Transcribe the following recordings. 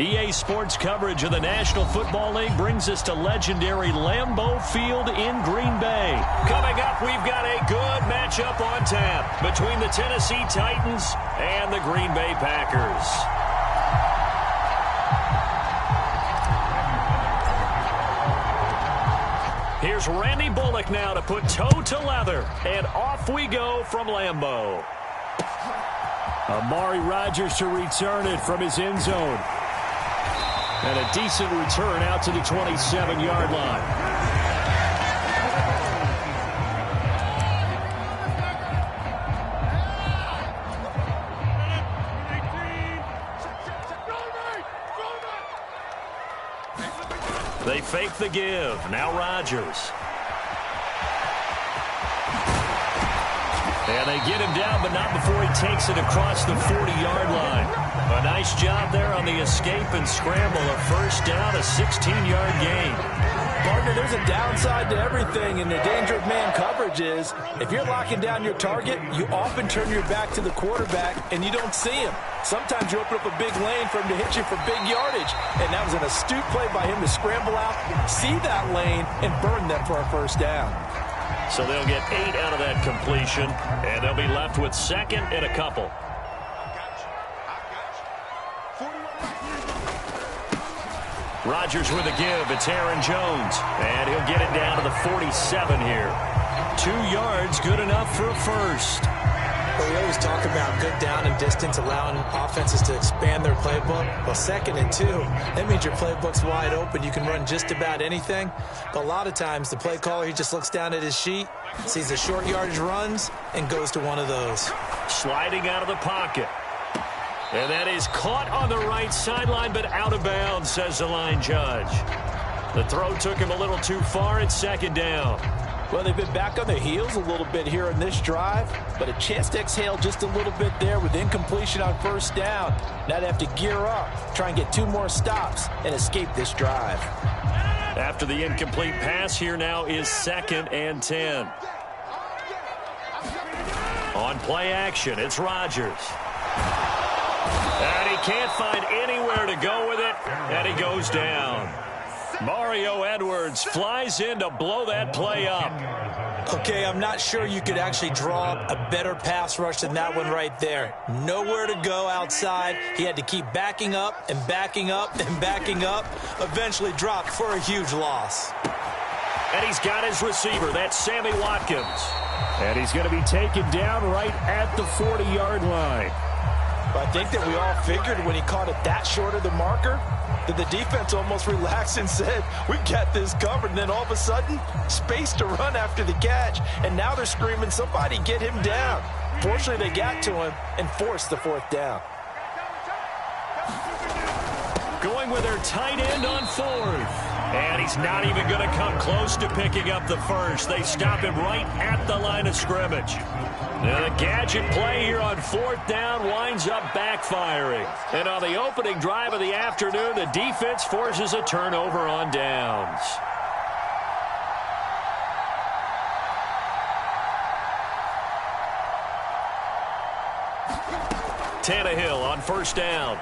EA Sports coverage of the National Football League brings us to legendary Lambeau Field in Green Bay. Coming up, we've got a good matchup on tap between the Tennessee Titans and the Green Bay Packers. Here's Randy Bullock now to put toe to leather, and off we go from Lambeau. Amari Rodgers to return it from his end zone. And a decent return out to the 27-yard line. They fake the give. Now Rodgers. And they get him down, but not before he takes it across the 40-yard line. A nice job there on the escape and scramble. A first down, a 16-yard gain. Partner, there's a downside to everything, and the danger of man coverage is if you're locking down your target, you often turn your back to the quarterback, and you don't see him. Sometimes you open up a big lane for him to hit you for big yardage, and that was an astute play by him to scramble out, see that lane, and burn them for a first down. So they'll get 8 out of that completion, and they'll be left with second and a couple. Rodgers with a give. It's Aaron Jones, and he'll get it down to the 47 here. 2 yards, good enough for a first. Well, we always talk about good down and distance, allowing offenses to expand their playbook. Well, 2nd and 2, that means your playbook's wide open. You can run just about anything. But a lot of times, the play caller, he just looks down at his sheet, sees the short yardage runs, and goes to one of those. Sliding out of the pocket. And that is caught on the right sideline, but out of bounds, says the line judge. The throw took him a little too far. It's 2nd down. Well, they've been back on their heels a little bit here in this drive, but a chance to exhale just a little bit there with incompletion on first down. Now they have to gear up, try and get 2 more stops, and escape this drive. After the incomplete pass, here now is 2nd and 10. On play action, it's Rodgers. And he can't find anywhere to go with it, and he goes down. Mario Edwards flies in to blow that play up. Okay, I'm not sure you could actually draw up a better pass rush than that one right there. Nowhere to go outside. He had to keep backing up and backing up and backing up. Eventually dropped for a huge loss. And he's got his receiver. That's Sammy Watkins. And he's going to be taken down right at the 40-yard line. I think that we all figured when he caught it that short of the marker that the defense almost relaxed and said, we got this covered. And then all of a sudden, space to run after the catch. And now they're screaming, somebody get him down. Fortunately, they got to him and forced the 4th down. Going with their tight end on 4th. And he's not even going to come close to picking up the first. They stop him right at the line of scrimmage. Now the gadget play here on 4th down winds up backfiring. And on the opening drive of the afternoon, the defense forces a turnover on downs. Tannehill on 1st down.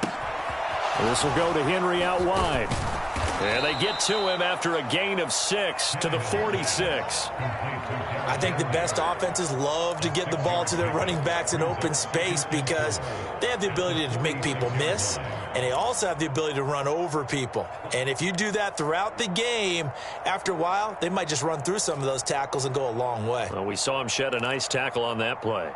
This will go to Henry out wide. And they get to him after a gain of 6 to the 46. I think the best offenses love to get the ball to their running backs in open space because they have the ability to make people miss, and they also have the ability to run over people. And if you do that throughout the game, after a while, they might just run through some of those tackles and go a long way. Well, we saw him shed a nice tackle on that play.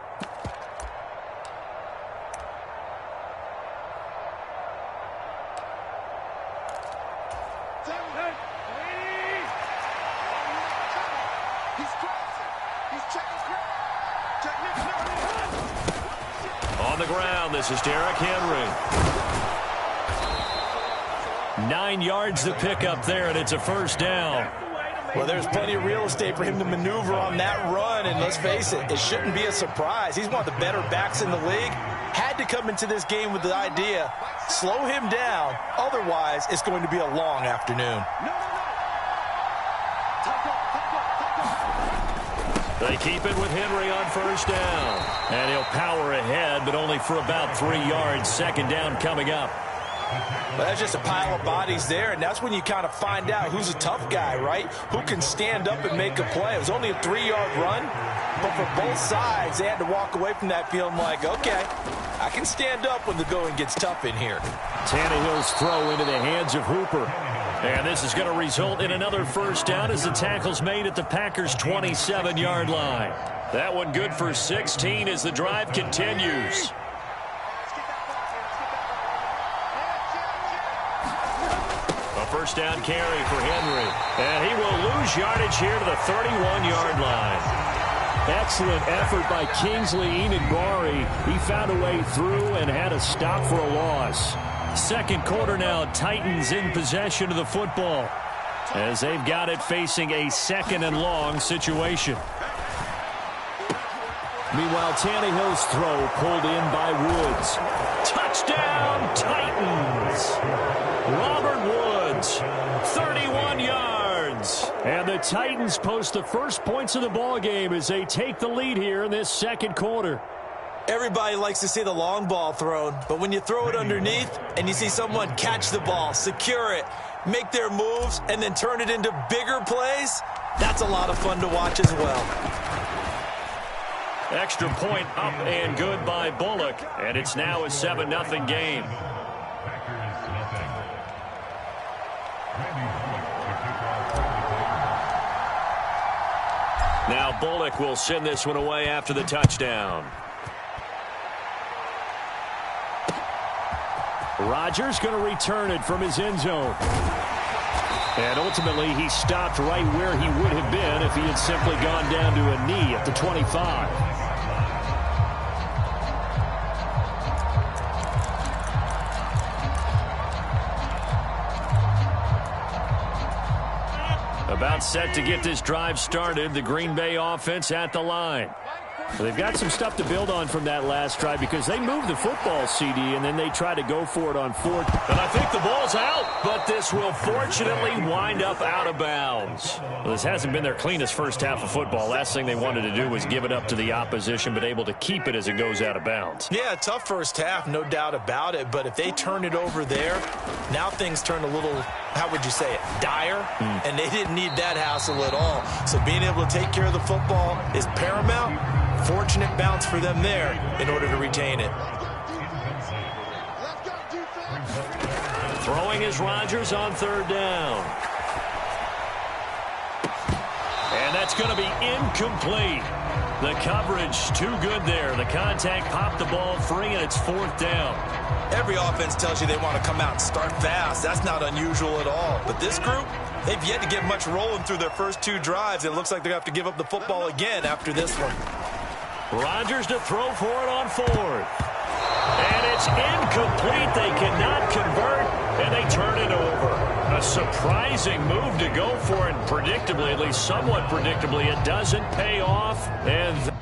On the ground, this is Derrick Henry. 9 yards to pick up there, and it's a first down. Well, there's plenty of real estate for him to maneuver on that run, and let's face it, it shouldn't be a surprise. He's one of the better backs in the league. Had to come into this game with the idea, slow him down, otherwise it's going to be a long afternoon. They keep it with Henry on first down. And he'll power ahead, but only for about 3 yards. 2nd down coming up. But that's just a pile of bodies there, and that's when you kind of find out who's a tough guy, right? Who can stand up and make a play. It was only a 3-yard run, but for both sides, they had to walk away from that feeling like, okay, I can stand up when the going gets tough in here. Tannehill's throw into the hands of Hooper. And this is going to result in another first down as the tackle's made at the Packers' 27-yard line. That one good for 16 as the drive continues. A first down carry for Henry. And he will lose yardage here to the 31-yard line. Excellent effort by Kingsley Enagbare. He found a way through and had a stop for a loss. Second quarter now, Titans in possession of the football as they've got it facing a second and long situation. Meanwhile, Tannehill's throw pulled in by Woods. Touchdown, Titans! Robert Woods, 31 yards. And the Titans post the first points of the ball game as they take the lead here in this second quarter. Everybody likes to see the long ball thrown, but when you throw it underneath and you see someone catch the ball, secure it, make their moves, and then turn it into bigger plays, that's a lot of fun to watch as well. Extra point up and good by Bullock, and it's now a 7-0 game. Now Bullock will send this one away after the touchdown. Rodgers going to return it from his end zone. And ultimately, he stopped right where he would have been if he had simply gone down to a knee at the 25. About set to get this drive started, the Green Bay offense at the line. Well, they've got some stuff to build on from that last drive because they moved the football, CD, and then they try to go for it on fourth. And I think the ball's out, but this will fortunately wind up out of bounds. Well, this hasn't been their cleanest first half of football. Last thing they wanted to do was give it up to the opposition, but able to keep it as it goes out of bounds. Yeah, tough first half, no doubt about it, but if they turn it over there, now things turn a little, how would you say it, dire, and they didn't need that hassle at all. So being able to take care of the football is paramount. Fortunate bounce for them there in order to retain it. Throwing is Rodgers on third down. And that's going to be incomplete. The coverage too good there. The contact popped the ball free, and it's fourth down. Every offense tells you they want to come out and start fast. That's not unusual at all. But this group, they've yet to get much rolling through their first two drives. It looks like they're going to have to give up the football again after this one. Rodgers to throw for it on fourth. And it's incomplete. They cannot convert, and they turn it over. A surprising move to go for it. Predictably, at least somewhat predictably, it doesn't pay off. And